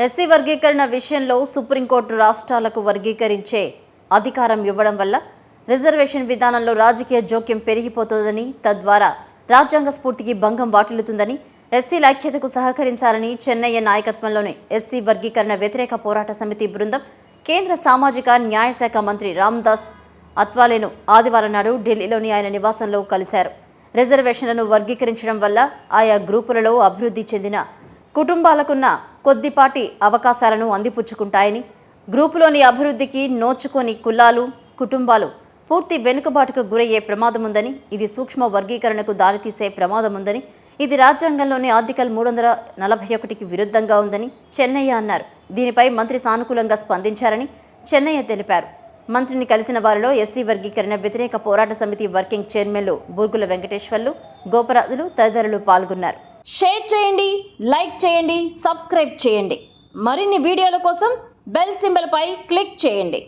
SC వర్గీకరణ విషయంలో supreme court రాష్ట్రాలకు వర్గీకరించే అధికారం ఇవ్వడం వల్ల రిజర్వేషన్ విధానంలో రాజకీయ జోక్యం పెరిగిపోతుందని, తద్వారా రాజ్యాంగ స్ఫూర్తికి భంగం వాటిల్లుతుందని, ఎస్సీల ఐక్యతకు సహకరించాలని చెన్నయ్య నాయకత్వంలోని ఎస్సీ వర్గీకరణ వ్యతిరేక పోరాట సమితి బృందం కేంద్ర సామాజిక న్యాయ శాఖ మంత్రి రామ్దాస్ అత్వాలేను ఆదివారం నాడు ఢిల్లీలోని ఆయన నివాసంలో కలిశారు. రిజర్వేషన్లను వర్గీకరించడం వల్ల ఆయా గ్రూపులలో అభివృద్ధి చెందిన కుటుంబాలకున్న కొద్దిపాటి అవకాశాలను అందిపుచ్చుకుంటాయని, గ్రూపులోని అభివృద్ధికి నోచుకొని కులాలు, కుటుంబాలు పూర్తి వెనుకబాటుకు గురయ్యే ప్రమాదముందని, ఇది సూక్ష్మ వర్గీకరణకు దారితీసే ప్రమాదముందని, ఇది రాజ్యాంగంలోని ఆర్టికల్ 341కి విరుద్ధంగా ఉందని చెన్నయ్య అన్నారు. దీనిపై మంత్రి సానుకూలంగా స్పందించారని చెన్నయ్య తెలిపారు. మంత్రిని కలిసిన వారిలో ఎస్సీ వర్గీకరణ వ్యతిరేక పోరాట సమితి వర్కింగ్ చైర్మన్లు బూర్గుల వెంకటేశ్వర్లు, గోపరాజులు తదితరులు పాల్గొన్నారు. షేర్ చేయండి, లైక్ చేయండి, సబ్స్క్రైబ్ చేయండి. మరిన్ని వీడియోల కోసం బెల్ సింబల్ పై క్లిక్ చేయండి.